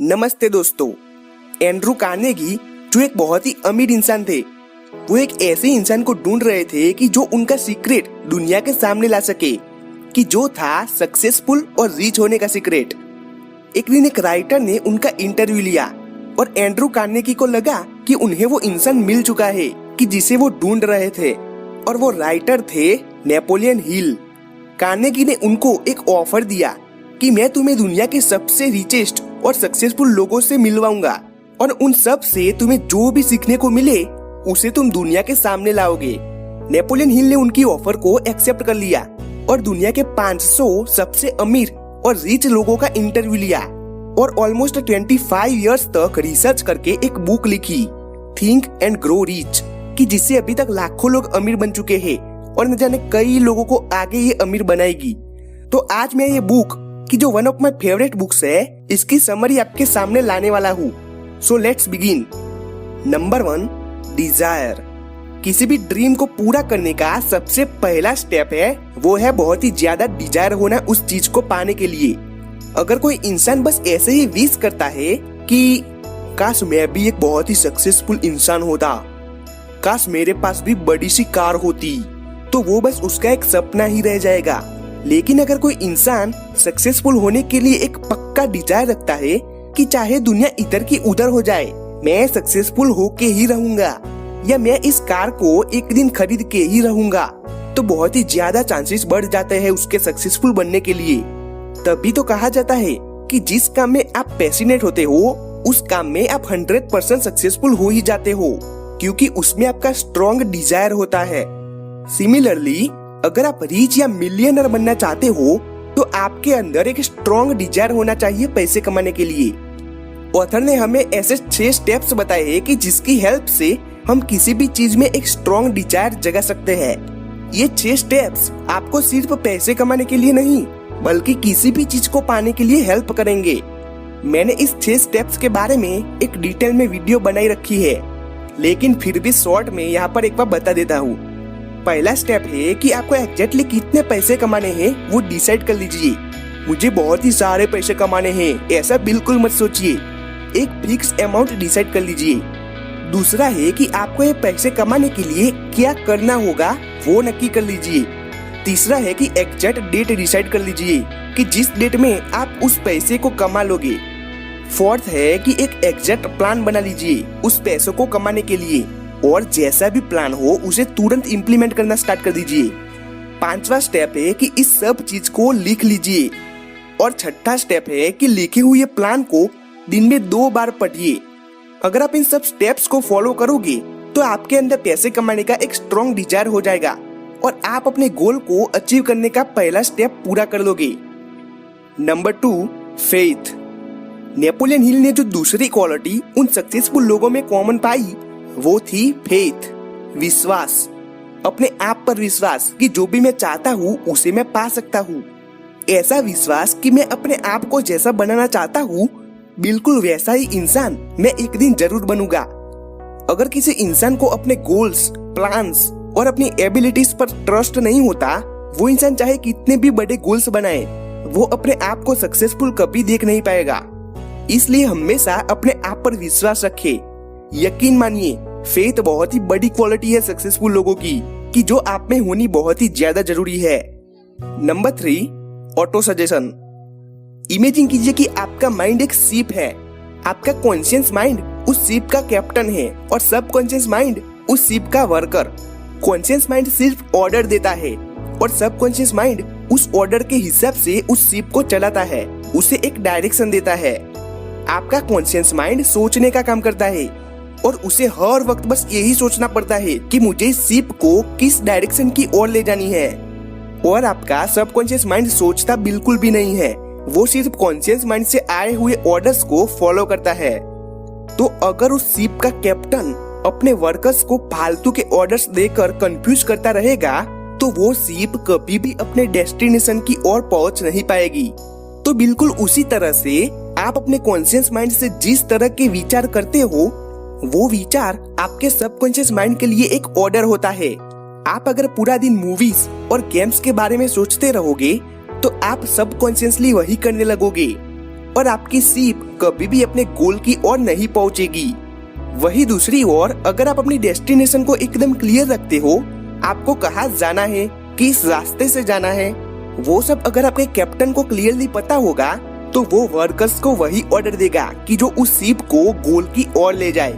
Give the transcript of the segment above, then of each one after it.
नमस्ते दोस्तों। Andrew Carnegie जो एक बहुत ही अमीर इंसान थे, वो एक ऐसे इंसान को ढूंढ रहे थे कि जो उनका सीक्रेट दुनिया के सामने ला सके, कि जो था सक्सेसफुल और रिच होने का सीक्रेट। एक दिन एक राइटर ने उनका इंटरव्यू लिया और एंड्रू कार्नेगी को लगा कि उन्हें वो इंसान मिल चुका है कि जिसे वो ढूंढ रहे थे, और वो राइटर थे नेपोलियन हिल। कार्नेगी ने उनको एक ऑफर दिया कि मैं तुम्हें दुनिया के सबसे रिचेस्ट और सक्सेसफुल लोगों से मिलवाऊंगा और उन सब से तुम्हें जो भी सीखने को मिले उसे तुम दुनिया के सामने लाओगे। नेपोलियन हिल ने उनकी ऑफर को एक्सेप्ट कर लिया और दुनिया के 500 सबसे अमीर और रिच लोगों का इंटरव्यू लिया और ऑलमोस्ट 25 इयर्स तक रिसर्च करके एक बुक लिखी, थिंक एंड ग्रो रिच, कि जिससे अभी तक लाखों लोग अमीर बन चुके हैं और न जाने कई लोगों को आगे ये अमीर बनाएगी। तो आज मैं ये बुक कि जो one of my favourite books है, इसकी समरी आपके सामने लाने वाला हूँ। So let's begin. Number 1, desire. किसी भी ड्रीम को पूरा करने का सबसे पहला स्टेप है, वो है बहुत ही ज्यादा डिजायर होना उस चीज को पाने के लिए। अगर कोई इंसान बस ऐसे ही विश करता है कि काश मैं भी एक बहुत ही सक्सेसफुल इंसान होता, काश मेरे पास भी बड़ी सी कार होती, तो वो बस उसका एक सपना ही रह जाएगा। लेकिन अगर कोई इंसान सक्सेसफुल होने के लिए एक पक्का डिजायर रखता है कि चाहे दुनिया इधर की उधर हो जाए, मैं सक्सेसफुल होके ही रहूंगा, या मैं इस कार को एक दिन खरीद के ही रहूंगा, तो बहुत ही ज्यादा चांसेस बढ़ जाते हैं उसके सक्सेसफुल बनने के लिए। तभी तो कहा जाता है कि जिस काम में आप पैशनेट होते हो, उस काम में आप 100% सक्सेसफुल हो ही जाते हो, क्योंकि उसमें आपका स्ट्रॉन्ग डिजायर होता है। सिमिलरली, अगर आप रिच या मिलियनर बनना चाहते हो, तो आपके अंदर एक स्ट्रॉन्ग डिजायर होना चाहिए पैसे कमाने के लिए। ऑथर ने हमें ऐसे 6 स्टेप्स बताए हैं कि जिसकी हेल्प से हम किसी भी चीज में एक स्ट्रॉन्ग डिजायर जगा सकते हैं। ये 6 स्टेप्स आपको सिर्फ पैसे कमाने के लिए नहीं, बल्कि किसी भी चीज को पाने के लिए हेल्प करेंगे। मैंने इस 6 स्टेप्स के बारे में एक डिटेल में वीडियो बनाई रखी है, लेकिन फिर भी शॉर्ट में यहाँ पर एक बार बता देता हूँ। पहला स्टेप है कि आपको एग्जैक्टली कितने पैसे कमाने हैं वो डिसाइड कर लीजिए। मुझे बहुत ही सारे पैसे कमाने हैं, ऐसा बिल्कुल मत सोचिए। एक फिक्स अमाउंट डिसाइड कर लीजिए। दूसरा है कि आपको ये पैसे कमाने के लिए क्या करना होगा वो नक्की कर लीजिए। तीसरा है कि एग्जैक्ट डेट डिसाइड कर लीजिए कि जिस डेट में आप उस पैसे को कमा लोगे। फोर्थ है कि एक एग्जैक्ट प्लान बना लीजिए उस पैसों को कमाने के लिए, और जैसा भी प्लान हो उसे तुरंत इम्प्लीमेंट करना स्टार्ट कर दीजिए। 5वां स्टेप है कि इस सब चीज को लिख लीजिए, और 6ठा स्टेप है कि लिखे हुए प्लान को दिन में 2 बार पढ़िए। अगर आप इन सब स्टेप्स को फॉलो करोगे तो आपके अंदर पैसे कमाने का एक स्ट्रॉन्ग डिजायर हो जाएगा और आप अपने गोल को अचीव करने का पहला स्टेप पूरा कर लोगे। Number 2, faith. नेपोलियन हिल ने जो दूसरी क्वालिटी उन सक्सेसफुल लोगों में कॉमन पाई, वो थी फेथ, विश्वास। अपने आप पर विश्वास कि जो भी मैं चाहता हूँ उसे मैं पा सकता हूँ। ऐसा विश्वास कि मैं अपने आप को जैसा बनाना चाहता हूँ, बिल्कुल वैसा ही इंसान मैं एक दिन जरूर बनूंगा। अगर किसी इंसान को अपने गोल्स, प्लान्स और अपनी एबिलिटीज पर ट्रस्ट नहीं होता, वो इंसान चाहे कितने भी बड़े गोल्स बनाए, वो अपने आप को सक्सेसफुल कभी देख नहीं पाएगा। इसलिए हमेशा अपने आप पर विश्वास रखे। यकीन मानिए, फेथ बहुत ही बड़ी क्वालिटी है सक्सेसफुल लोगों की, कि जो आप में होनी बहुत ही ज्यादा जरूरी है। Number 3, auto suggestion. इमेजिन कीजिए कि आपका माइंड एक शिप है। आपका कॉन्शियस माइंड उस शिप का कैप्टन है और सब कॉन्शियस माइंड उस शिप का वर्कर। कॉन्शियस माइंड सिर्फ ऑर्डर देता है और सब कॉन्शियस माइंड उस ऑर्डर के हिसाब से उस शिप को चलाता है, उसे एक डायरेक्शन देता है। आपका कॉन्शियस माइंड सोचने का काम करता है और उसे हर वक्त बस यही सोचना पड़ता है कि मुझे शिप को किस डायरेक्शन की ओर ले जानी है। और आपका सबकॉन्शियस माइंड सोचता बिल्कुल भी नहीं है, वो सिर्फ कॉन्शियस माइंड से आए हुए ऑर्डर्स को फॉलो करता है। तो अगर उस शिप का कैप्टन अपने वर्कर्स को फालतू के ऑर्डर्स देकर कंफ्यूज करता रहेगा, तो वो शिप कभी भी अपने डेस्टिनेशन की ओर पहुंच नहीं पाएगी। तो बिल्कुल उसी तरह से आप अपने कॉन्शियस माइंड से जिस तरह के विचार करते हो, वो विचार आपके सबकॉन्शियस माइंड के लिए एक ऑर्डर होता है। आप अगर पूरा दिन मूवीज और गेम्स के बारे में सोचते रहोगे, तो आप सबकॉन्शियसली वही करने लगोगे। और आपकी सीप कभी भी अपने गोल की ओर नहीं पहुंचेगी। वही दूसरी ओर अगर आप अपनी डेस्टिनेशन को एकदम क्लियर रखते हो, आपको कहाँ जाना है, किस रास्ते से जाना है, वो सब अगर आपके कैप्टन को क्लियरली पता होगा तो वो वर्कर्स को वही ऑर्डर देगा कि जो उस शिप को गोल की ओर ले जाए।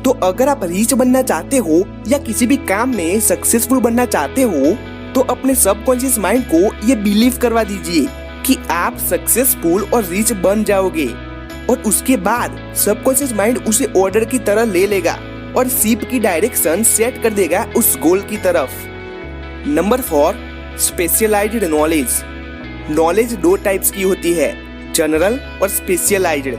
तो अगर आप रिच बनना चाहते हो या किसी भी काम में सक्सेसफुल बनना चाहते हो तो अपने सबकॉन्शियस माइंड को ये बिलीव करवा दीजिए कि आप सक्सेसफुल और रिच बन जाओगे, और उसके बाद सबकॉन्शियस माइंड उसे ऑर्डर की तरह ले लेगा और शिप की डायरेक्शन सेट कर देगा उस गोल की तरफ। Number 4, specialised knowledge. Knowledge 2 types की होती है, जनरल और स्पेशलाइज्ड।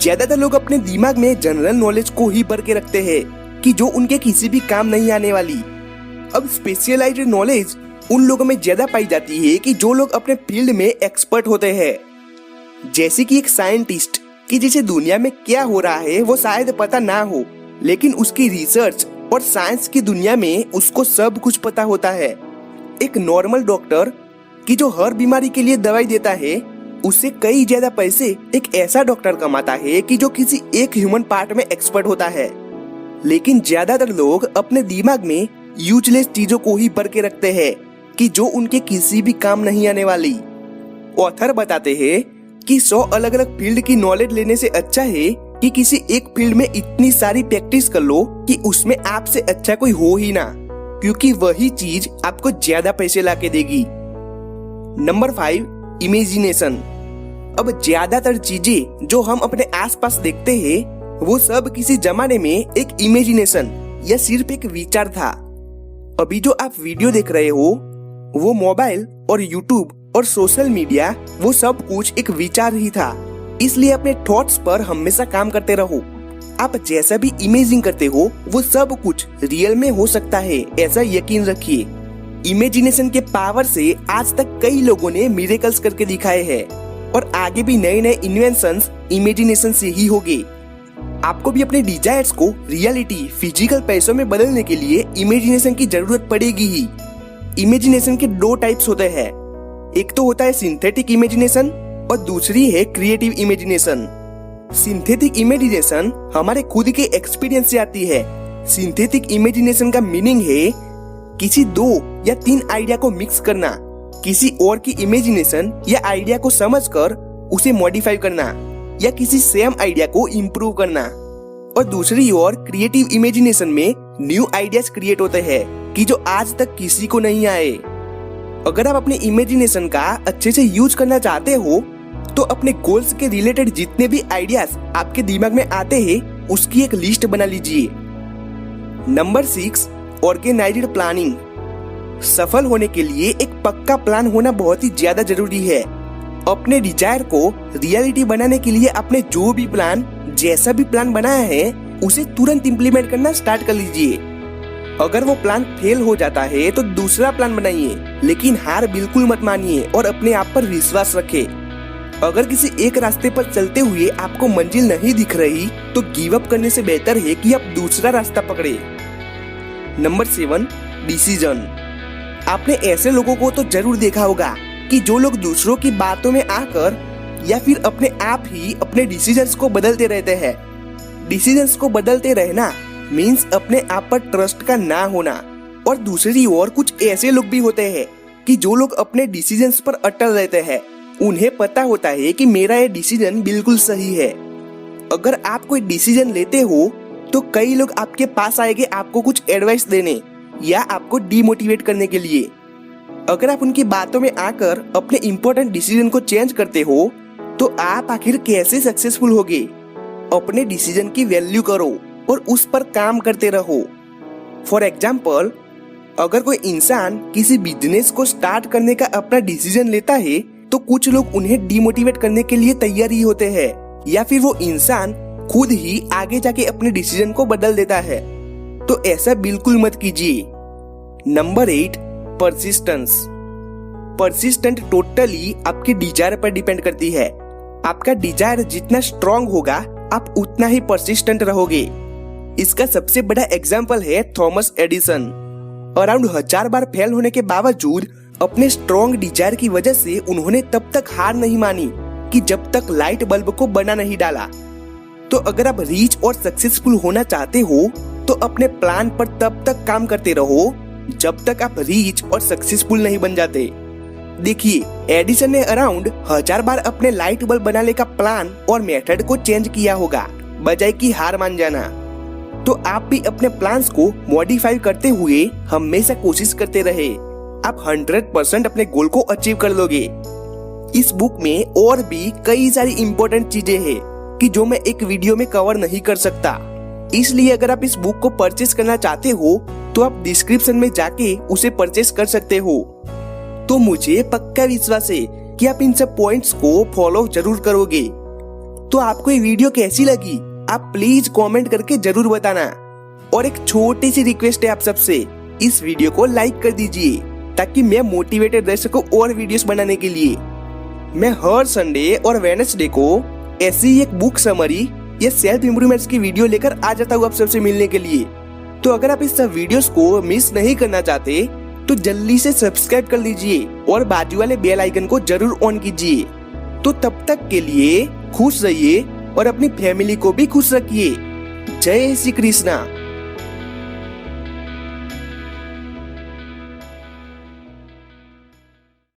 ज्यादातर लोग अपने दिमाग में जनरल नॉलेज को ही भर के रखते हैं कि जो उनके किसी भी काम नहीं आने वाली। अब स्पेशलाइज्ड नॉलेज उन लोगों में ज्यादा पाई जाती है कि जो लोग अपने फील्ड में एक्सपर्ट होते हैं। जैसे कि एक साइंटिस्ट कि जिसे दुनिया में क्या हो रहा है वो शायद पता ना हो, लेकिन उसकी रिसर्च और साइंस की दुनिया में उसको सब कुछ पता होता है। एक नॉर्मल डॉक्टर कि जो हर बीमारी के लिए दवाई देता है, उससे कई ज्यादा पैसे एक ऐसा डॉक्टर कमाता है कि जो किसी एक ह्यूमन पार्ट में एक्सपर्ट होता है। लेकिन ज्यादातर लोग अपने दिमाग में यूजलेस चीजों को ही भर के रखते हैं कि जो उनके किसी भी काम नहीं आने वाली। ऑथर बताते हैं कि 100 अलग अलग फील्ड की नॉलेज लेने से अच्छा है कि किसी एक फील्ड में इतनी सारी प्रैक्टिस कर लो कि उसमें आपसे अच्छा कोई हो ही ना, क्योंकि वही चीज आपको ज्यादा पैसे लाके देगी। Number 5, imagination. अब ज्यादातर चीजें जो हम अपने आसपास देखते हैं वो सब किसी जमाने में एक इमेजिनेशन या सिर्फ एक विचार था। अभी जो आप वीडियो देख रहे हो वो मोबाइल और यूट्यूब और सोशल मीडिया, वो सब कुछ एक विचार ही था। इसलिए अपने थॉट्स पर हमेशा काम करते रहो। आप जैसा भी इमेजिन करते हो वो सब कुछ रियल में हो सकता है, ऐसा यकीन रखिए। इमेजिनेशन के पावर से आज तक कई लोगों ने मिरेकल्स करके दिखाए हैं और आगे भी नए नए इन्वेंशंस इमेजिनेशन से ही होंगे। आपको भी अपने डिजायर्स को रियलिटी, फिजिकल पैसों में बदलने के लिए इमेजिनेशन की जरूरत पड़ेगी ही। इमेजिनेशन के 2 टाइप्स होते हैं, एक तो होता है सिंथेटिक इमेजिनेशन और दूसरी है क्रिएटिव इमेजिनेशन। सिंथेटिक इमेजिनेशन हमारे खुद के एक्सपीरियंस से आती है। सिंथेटिक इमेजिनेशन का मीनिंग है किसी 2 या 3 आइडिया को मिक्स करना, किसी और की इमेजिनेशन या आइडिया को समझकर उसे मॉडिफाई करना या किसी सेम आइडिया को इम्प्रूव करना। और दूसरी ओर क्रिएटिव इमेजिनेशन में न्यू आइडियाज क्रिएट होते हैं कि जो आज तक किसी को नहीं आए। अगर आप अपने इमेजिनेशन का अच्छे से यूज करना चाहते हो तो अपने गोल्स के रिलेटेड जितने भी आइडियाज आपके दिमाग में आते हैं उसकी एक लिस्ट बना लीजिए। Number 6, organised planning. सफल होने के लिए एक पक्का प्लान होना बहुत ही ज्यादा जरूरी है। अपने डिजायर को रियलिटी बनाने के लिए आपने जो भी प्लान, जैसा भी प्लान बनाया है उसे तुरंत इम्प्लीमेंट करना स्टार्ट कर लीजिए। अगर वो प्लान फेल हो जाता है तो दूसरा प्लान बनाइए, लेकिन हार बिल्कुल मत मानिए और अपने आप पर विश्वास रखें। अगर किसी एक रास्ते पर चलते हुए आपको मंजिल नहीं दिख रही तो गिव अप करने से बेहतर है कि आप दूसरा रास्ता पकड़े। Number 7, decision. आपने ऐसे लोगों को तो जरूर देखा होगा कि जो लोग दूसरों की बातों में आकर या फिर अपने आप ही अपने डिसीजंस को बदलते रहते हैं। डिसीजंस को बदलते रहना मीन्स अपने आप पर ट्रस्ट का ना होना। और दूसरी ओर कुछ ऐसे लोग भी होते हैं कि जो लोग अपने डिसीजंस पर अटल रहते हैं। उन्हें पता होता है कि मेरा ये डिसीजन बिल्कुल सही है। अगर आप कोई डिसीजन लेते हो तो कई लोग आपके पास आएंगे आपको कुछ एडवाइस देने या आपको डीमोटिवेट करने के लिए। अगर आप उनकी बातों में आकर अपने इम्पोर्टेंट डिसीजन को चेंज करते हो तो आप आखिर कैसे सक्सेसफुल होगे। अपने डिसीजन की वैल्यू करो और उस पर काम करते रहो। फॉर एग्जाम्पल, अगर कोई इंसान किसी बिजनेस को स्टार्ट करने का अपना डिसीजन लेता है तो कुछ लोग उन्हें डीमोटिवेट करने के लिए तैयार ही होते हैं, या फिर वो इंसान खुद ही आगे जाके अपने डिसीजन को बदल देता है। तो ऐसा बिल्कुल मत कीजिए। Number 8, persistence. परसिस्टेंट टोटली आपके डिजायर पर डिपेंड करती है। आपका डिजायर जितना स्ट्रांग होगा आप उतना ही परसिस्टेंट रहोगे। इसका सबसे बड़ा एग्जाम्पल है थॉमस एडिसन। अराउंड 1000 बार फेल होने के बावजूद अपने स्ट्रॉन्ग डिजायर की वजह से उन्होंने तब तक हार नहीं मानी कि जब तक लाइट बल्ब को बना नहीं डाला। तो अगर आप रिच और सक्सेसफुल होना चाहते हो तो अपने प्लान पर तब तक काम करते रहो जब तक आप रिच और सक्सेसफुल नहीं बन जाते। देखिए, एडिसन ने अराउंड 1000 बार अपने लाइट बल्ब बनाने का प्लान और मेथड को चेंज किया होगा बजाय कि हार मान जाना। तो आप भी अपने प्लान्स को मॉडिफाई करते हुए हमेशा कोशिश करते रहे, आप 100% अपने गोल को अचीव कर लोगे। इस बुक में और भी कई सारी इम्पोर्टेंट चीजें हैं कि जो मैं एक वीडियो में कवर नहीं कर सकता, इसलिए अगर आप इस बुक को परचेस करना चाहते हो तो आप डिस्क्रिप्शन में जाके उसे परचेस कर सकते हो। तो मुझे पक्का विश्वास है कि आप इन सब पॉइंट्स को फॉलो जरूर करोगे। तो आपको ये वीडियो कैसी लगी आप प्लीज कमेंट करके जरूर बताना। और एक छोटी सी रिक्वेस्ट है आप सबसे, इस वीडियो को लाइक कर दीजिए ताकि मैं मोटिवेटेड रह सकूं और वीडियोस बनाने के लिए। मैं हर संडे और वेडनेसडे को ऐसी ही एक बुक समरी या सेल्फ इम्प्रूवमेंट्स की वीडियो लेकर आ जाता हूँ आप सबसे मिलने के लिए। तो अगर आप इस सब वीडियोस को मिस नहीं करना चाहते तो जल्दी से सब्सक्राइब कर लीजिए और बाजू वाले बेल आइकन को जरूर ऑन कीजिए। तो तब तक के लिए खुश रहिए और अपनी फैमिली को भी खुश रखिए। जय श्री कृष्णा।